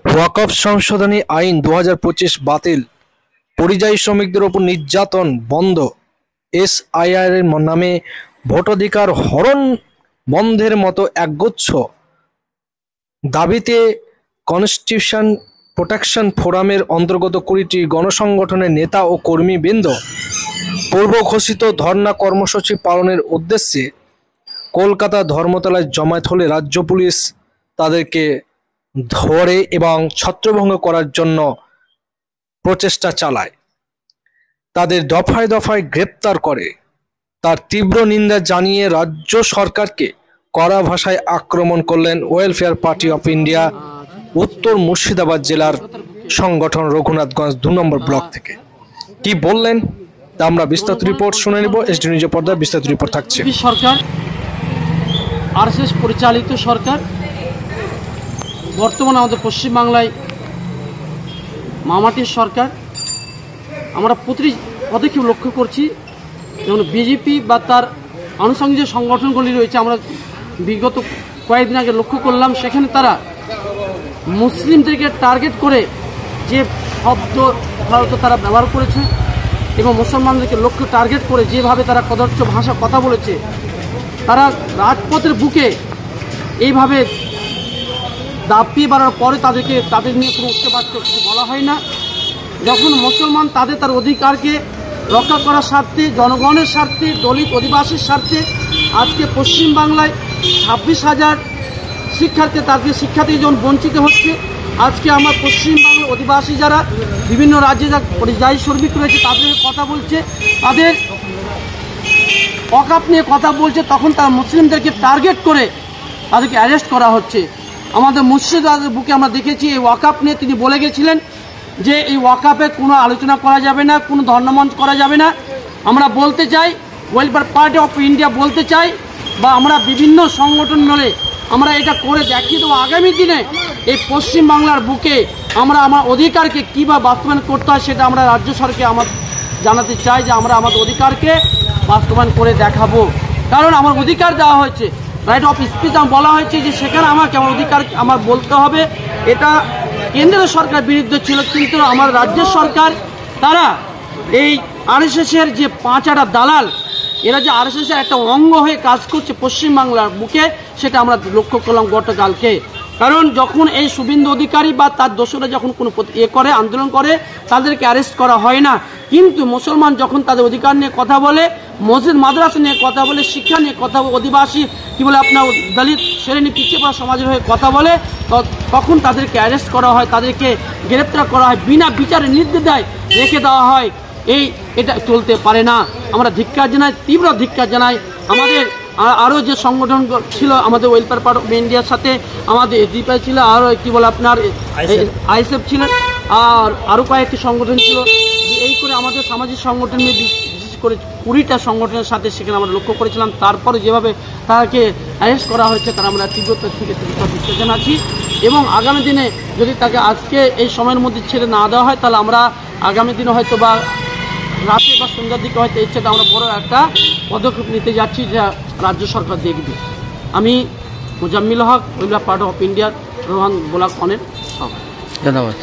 ওয়াকফ সংশোধনী আইন 2025 বাতিল, পরিযায়ী শ্রমিকদের ওপর নির্যাতন বন্ধ, এসআইআর এর নামে ভোটাধিকার হরণ বন্ধের মতো একগুচ্ছ দাবিতে কনস্টিটিউশন প্রোটেকশন ফোরামের অন্তর্গত 20টি গণসংগঠনের নেতা ও কর্মীবৃন্দ পূর্ব ঘোষিত ধর্ণা কর্মসূচি পালনের উদ্দেশ্যে কলকাতা ধর্মতলায় জমায়েত হলে রাজ্য পুলিশ তাদেরকে ধরে এবং ছত্রভঙ্গ করার জন্য প্রচেষ্টা চালায়। তাদের দফায় দফায় গ্রেপ্তার করে। তার তীব্র নিন্দা জানিয়ে রাজ্য সরকারকে কড়া ভাষায় আক্রমণ করলেন ওয়েলফেয়ার পার্টি অফ ইন্ডিয়া উত্তর মুর্শিদাবাদ জেলার সংগঠন রঘুনাথগঞ্জ 2 নম্বর ব্লক থেকে। কি বললেন তা আমরা বিস্তারিত রিপোর্ট শুনে নেব। এসডি নিউজের পর্দায় বিস্তারিত রিপোর্ট থাকছে। সরকার আরএসএস পরিচালিত সরকার বর্তমানে আমাদের পশ্চিমবাংলায় মামাটির সরকার। আমরা প্রতিটি পদক্ষেপ লক্ষ্য করছি, যেমন বিজেপি বা তার আনুষঙ্গিক যে সংগঠনগুলি রয়েছে, আমরা বিগত কয়েকদিন আগে লক্ষ্য করলাম সেখানে তারা মুসলিমদেরকে টার্গেট করে যে শব্দ ভারত তারা ব্যবহার করেছে এবং মুসলমানদেরকে লক্ষ্য টার্গেট করে যেভাবে তারা কদর্য ভাষা কথা বলেছে, তারা রাজপথের বুকে এইভাবে দাপিয়ে বাড়ার পরে তাদের নিয়ে কোনো উচ্চবাচ্য কিছু বলা হয় না। যখন মুসলমান তার অধিকারকে রক্ষা করার স্বার্থে, জনগণের স্বার্থে, দলিত অধিবাসীর স্বার্থে আজকে পশ্চিমবাংলায় 26,000 শিক্ষার্থী তাদের শিক্ষা থেকে যখন বঞ্চিত হচ্ছে, আজকে আমার পশ্চিমবাংলার অধিবাসী যারা বিভিন্ন রাজ্যে যা পরিযায়ী শ্রমিক রয়েছে তাদের কথা বলছে, তাদের ওয়াকফ নিয়ে কথা বলছে, তখন তারা মুসলিমদেরকে টার্গেট করে তাদেরকে অ্যারেস্ট করা হচ্ছে। আমাদের মুর্শিদাবাদের বুকে আমরা দেখেছি এই ওয়াকফ নিয়ে তিনি বলে গেছিলেন যে এই ওয়াকফে কোনো আলোচনা করা যাবে না, কোনো ধর্মমঞ্চ করা যাবে না। আমরা বলতে চাই, ওয়েলফেয়ার পার্টি অফ ইন্ডিয়া বলতে চাই, বা আমরা বিভিন্ন সংগঠন মিলে আমরা এটা করে দেখিয়ে দেবো আগামী দিনে এই পশ্চিমবাংলার বুকে আমরা আমার অধিকারকে কীভাবে বাস্তবায়ন করতে হয় সেটা আমরা রাজ্য সরকারকে জানাতে চাই যে আমরা আমাদের অধিকারকে বাস্তবায়ন করে দেখাবো। কারণ আমার অধিকার দেওয়া হয়েছে, রাইট অফ স্পিচ বলা হয়েছে যে সেখানে আমাকে আমার অধিকার আমার বলতে হবে। এটা কেন্দ্রীয় সরকার বিরুদ্ধে ছিল, কিন্তু আমার রাজ্য সরকার তারা এই আরএসএসের যে 5 দালাল, এরা যে আরএসএসের একটা অঙ্গ হয়ে কাজ করছে পশ্চিমবাংলার বুকে, সেটা আমরা লক্ষ্য করলাম গতকালকে। কারণ যখন এই শুভেন্দু অধিকারী বা তার দোসররা যখন কোনো করে আন্দোলন করে তাদেরকে অ্যারেস্ট করা হয় না, কিন্তু মুসলমান যখন তাদের অধিকার নিয়ে কথা বলে, মসজিদ মাদ্রাসা নিয়ে কথা বলে, শিক্ষা নিয়ে কথা বলে, অধিবাসী কী বলে আপনার দলিত শ্রেণী পিছিয়ে পড়া সমাজের হয়ে কথা বলে, তখন তাদেরকে অ্যারেস্ট করা হয়, তাদেরকে গ্রেপ্তার করা হয়, বিনা বিচারে নির্দ্বিধায় রেখে দেওয়া হয়। এটা চলতে পারে না। আমরা ধিক্কার জানাই, তীব্র ধিক্কার জানাই। আমাদের আরও যে সংগঠন ছিল আমাদের ওয়েলফেয়ার পার্টি অফ ইন্ডিয়ার সাথে আমাদের এসডিপিআই ছিল, আরও কী বলে আপনার আইএসএফ ছিলেন, আর আরও কয়েকটি সংগঠন ছিল। এই করে আমাদের সামাজিক সংগঠন নিয়ে বিশেষ করে 20টা সংগঠনের সাথে সেখানে আমরা লক্ষ্য করেছিলাম। তারপরে যেভাবে তাকে অ্যারেস্ট করা হয়েছে তারা আমরা তীব্রতা থেকে তীব্র জানাচ্ছি, এবং আগামী দিনে যদি তাকে আজকে এই সময়ের মধ্যে ছেড়ে না দেওয়া হয় তাহলে আমরা আগামী দিনে হয়তো বা রাতে বা সন্ধ্যার দিকে হয়তো ইচ্ছেতে আমরা বড় একটা পদক্ষেপ নিতে যাচ্ছি যা রাজ্য সরকার দেখবে। আমি মুজাম্মিল হক, ওয়েলফেয়ার পার্টি অফ ইন্ডিয়ার রোহান ব্লক অনের সভাপতি। ধন্যবাদ।